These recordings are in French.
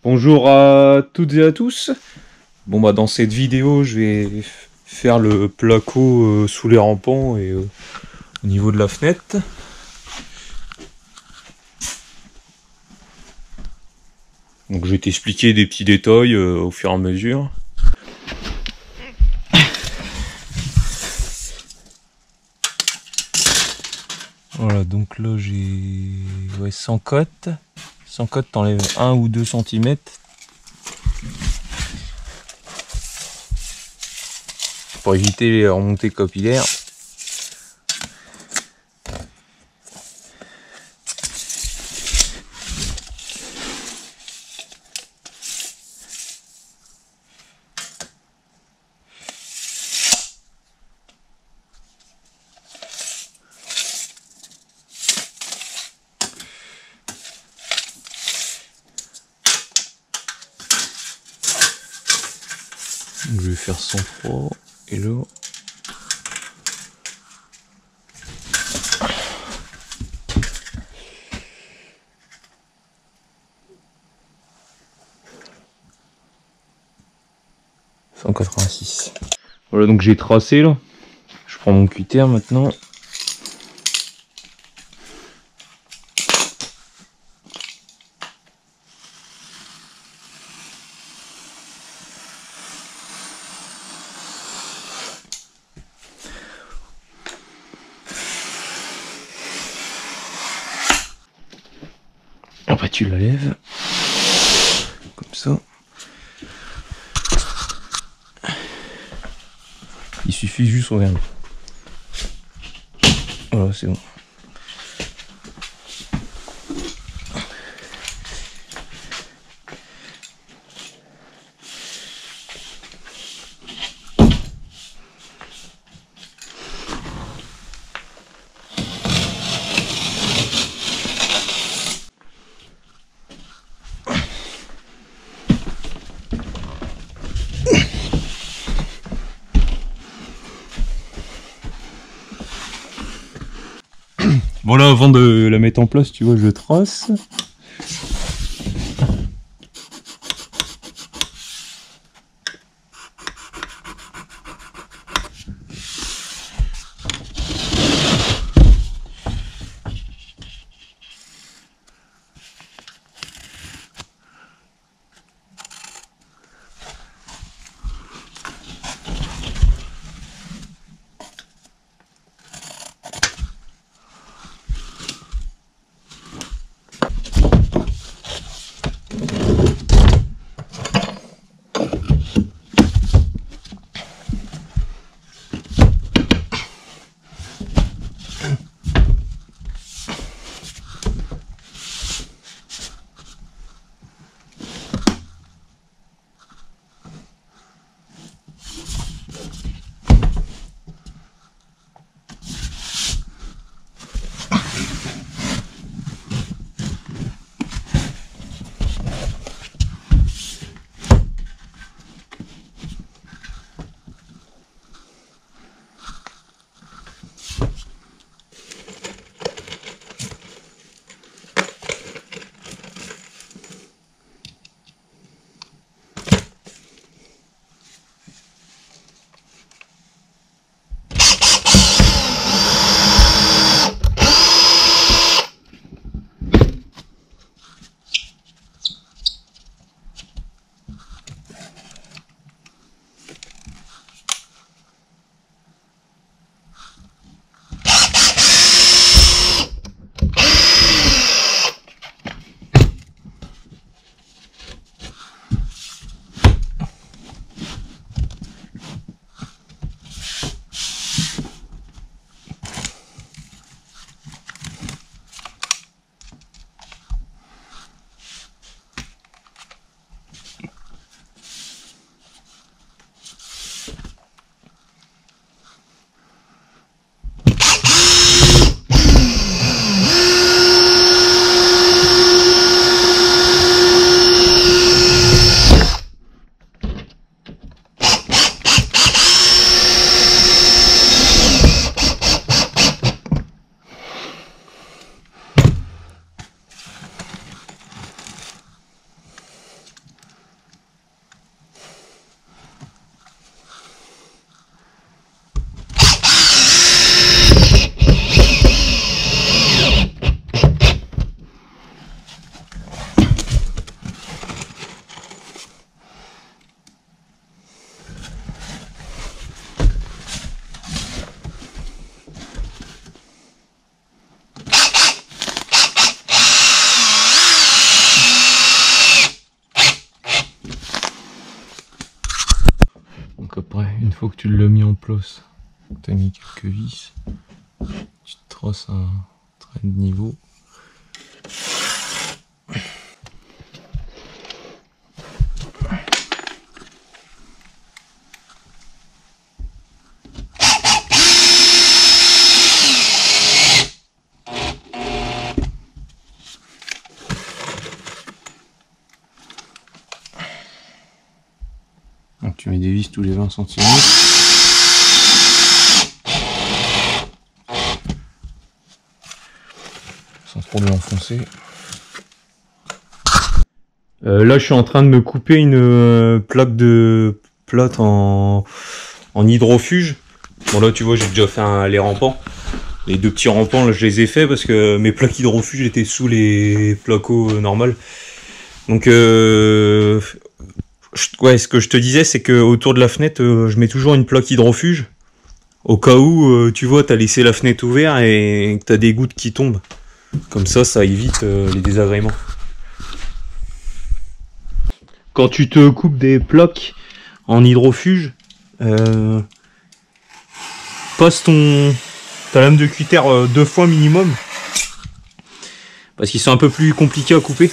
Bonjour à toutes et à tous. Bon bah dans cette vidéo je vais faire le placo sous les rampants et au niveau de la fenêtre. Donc je vais t'expliquer des petits détails au fur et à mesure. Voilà, donc là j'ai 100 cotes. 100 cotes, t'enlèves 1 ou 2 cm. Pour éviter les remontées capillaires. Donc, je vais faire 103 et là. Voilà, donc j'ai tracé là. Je prends mon cutter maintenant. Après tu la lèves comme ça. Il suffit juste, regarde. Voilà, c'est bon. Bon là, avant de la mettre en place, tu vois, je trace. Donc après, une fois que tu l'as mis en place, tu as mis quelques vis, tu te traces un trait de niveau. Donc tu mets des vis tous les 20 cm. Sans trop bien enfoncer. Là je suis en train de me couper une plaque de plate en hydrofuge. Bon là tu vois j'ai déjà fait les rampants. Les deux petits rampants là je les ai fait parce que mes plaques hydrofuge étaient sous les placos normales. Donc ouais, ce que je te disais, c'est que autour de la fenêtre, je mets toujours une plaque hydrofuge. Au cas où, tu vois, t'as laissé la fenêtre ouverte et que t'as des gouttes qui tombent. Comme ça évite les désagréments. Quand tu te coupes des plaques en hydrofuge, passe ta lame de cutter 2 fois minimum. Parce qu'ils sont un peu plus compliqués à couper.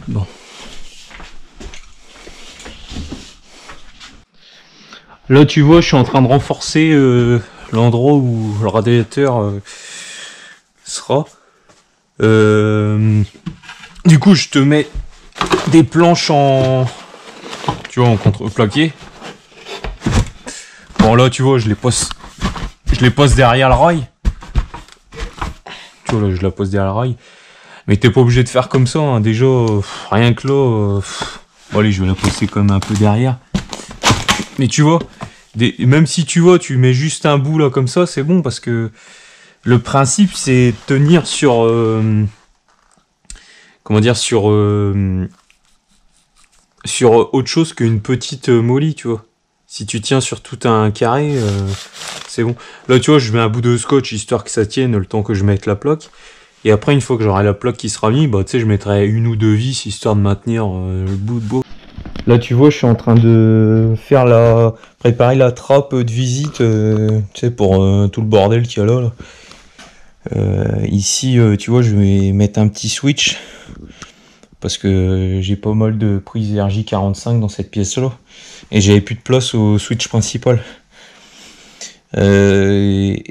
Bon. Là tu vois je suis en train de renforcer l'endroit où le radiateur sera. Du coup je te mets des planches en contreplaqué. Bon là tu vois je les pose derrière le rail. Tu vois là je la pose derrière le rail. Mais t'es pas obligé de faire comme ça, hein. Déjà, rien que là, bon, allez, je vais la poser quand même un peu derrière. Mais tu vois, même si tu vois, tu mets juste un bout là comme ça, c'est bon parce que le principe c'est tenir sur, comment dire, sur autre chose qu'une petite molly, tu vois. Si tu tiens sur tout un carré, c'est bon. Là, tu vois, je mets un bout de scotch histoire que ça tienne le temps que je mette la plaque. Et après, une fois que j'aurai la plaque qui sera mise, bah, tu sais, je mettrai une ou deux vis histoire de maintenir le bout de beau. Là, tu vois, je suis en train de préparer la trappe de visite, tu sais, pour tout le bordel qu'il y a là. Ici, tu vois, je vais mettre un petit switch parce que j'ai pas mal de prises RJ45 dans cette pièce-là et j'avais plus de place au switch principal. Et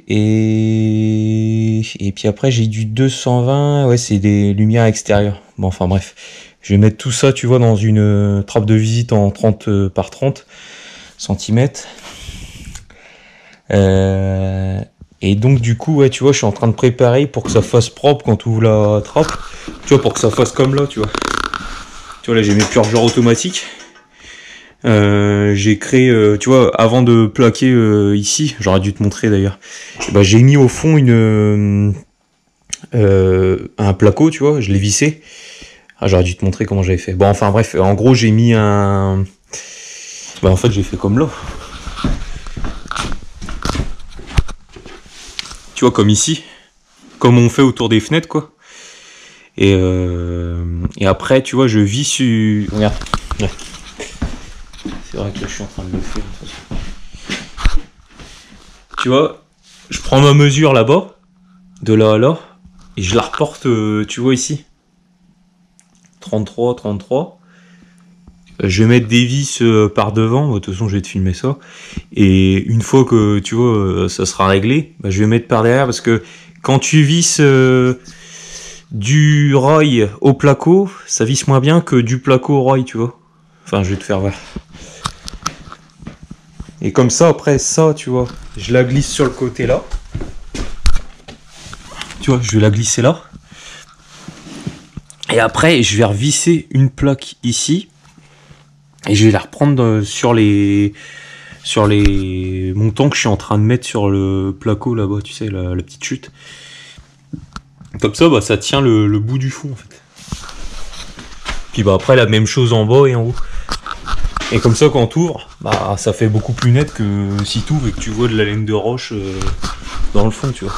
puis après j'ai du 220, ouais c'est des lumières extérieures. Bon enfin bref, je vais mettre tout ça tu vois dans une trappe de visite en 30 par 30 cm. Et donc du coup ouais tu vois je suis en train de préparer pour que ça fasse propre quand tu ouvres la trappe. Tu vois pour que ça fasse comme là tu vois. Tu vois là j'ai mes purgeurs automatiques. J'ai créé, tu vois, avant de plaquer ici, j'aurais dû te montrer d'ailleurs. Bah, j'ai mis au fond un placo, tu vois, je l'ai vissé. Ah, j'aurais dû te montrer comment j'avais fait. Bon, enfin bref, en gros, j'ai mis un. Bah, en fait, j'ai fait comme là. Tu vois, comme ici, comme on fait autour des fenêtres, quoi. Et après, tu vois, je visse. Regarde. Ouais. C'est vrai que là, je suis en train de le faire. Tu vois, je prends ma mesure là-bas, de là à là, et je la reporte, tu vois ici. 33, 33. Je vais mettre des vis par devant, de toute façon je vais te filmer ça. Et une fois que tu vois ça sera réglé, bah, je vais mettre par derrière parce que quand tu visses du rail au placo, ça visse moins bien que du placo au rail, tu vois. Enfin je vais te faire voir. Et comme ça après ça, tu vois, je la glisse sur le côté là. Tu vois, je vais la glisser là. Et après je vais revisser une plaque ici. Et je vais la reprendre sur les montants que je suis en train de mettre sur le placo là-bas, tu sais, la petite chute. Comme ça, bah, ça tient le bout du fond en fait. Puis bah après la même chose en bas et en haut. Et comme ça quand t'ouvres, bah ça fait beaucoup plus net que si t'ouvres et que tu vois de la laine de roche dans le fond, tu vois.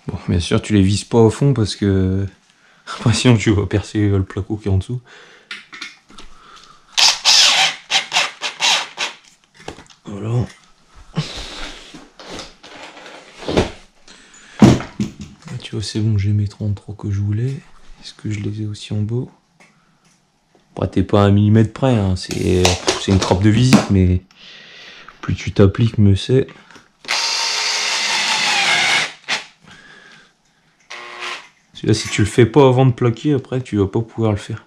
Bon, bien sûr, tu les vises pas au fond parce que après, sinon tu vas percer le placo qui est en dessous. Voilà. Là, tu vois, c'est bon, j'ai mes 33 que je voulais. Est-ce que je les ai aussi en bas? Bon, t'es pas à 1 millimètre près, hein. C'est une trappe de visite, mais plus tu t'appliques, mieux c'est. Là, si tu le fais pas avant de plaquer, après tu vas pas pouvoir le faire.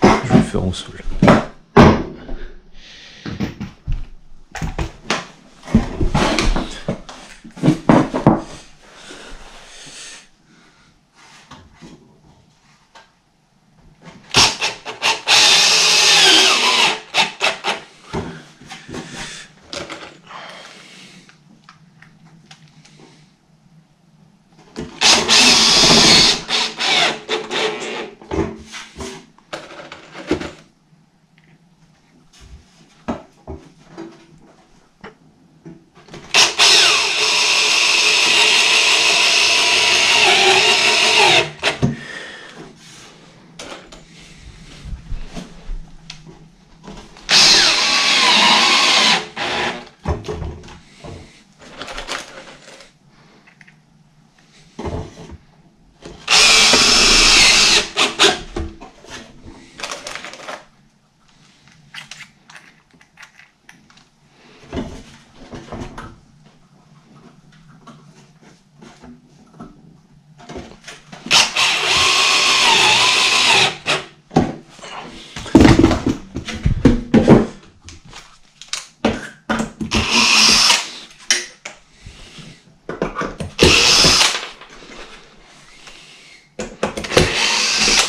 Je vais le faire en sol.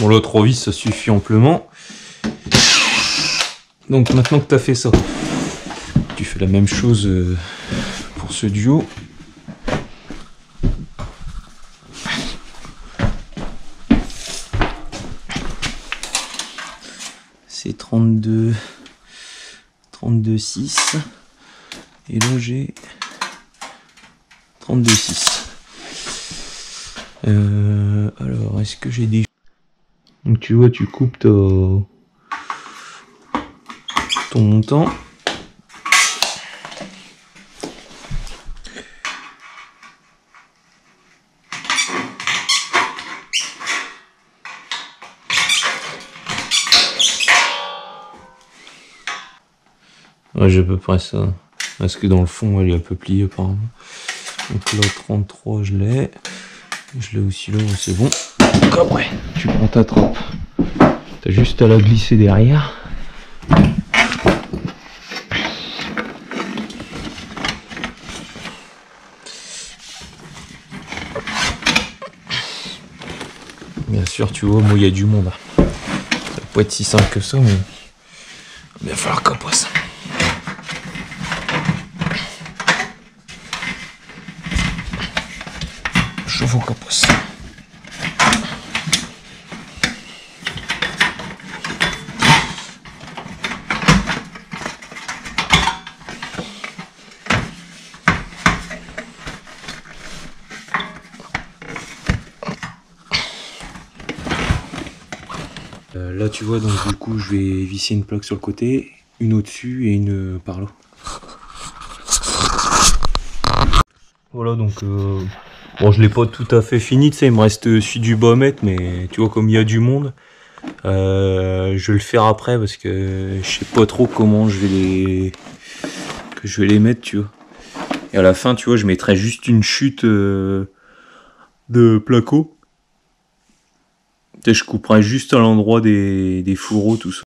Bon, là, 3 vis, ça suffit amplement. Donc, maintenant que tu as fait ça, tu fais la même chose pour ce duo. C'est 32,6. Et là, j'ai 32,6. Alors, est-ce que j'ai des... Donc tu vois, tu coupes ton montant. Ouais, j'ai à peu près ça. Parce que dans le fond, elle est un peu pliée apparemment. Donc là, 33, je l'ai. Je l'ai aussi là, c'est bon. Après, tu prends ta trappe. T'as juste à la glisser derrière. Bien sûr, tu vois, moi il y a du monde. Ça va pas être si simple que ça, mais il va falloir qu'on passe. Je vois qu'on passe. Là tu vois, donc du coup je vais visser une plaque sur le côté, une au-dessus et une par là. Voilà, donc bon, je l'ai pas tout à fait fini, tu sais, il me reste celui du bas à mettre, mais tu vois, comme il y a du monde, je vais le faire après parce que je sais pas trop comment je vais les mettre, tu vois. Et à la fin, tu vois, je mettrai juste une chute de placo. Tu sais, je couperai juste à l'endroit des fourreaux, tout ça.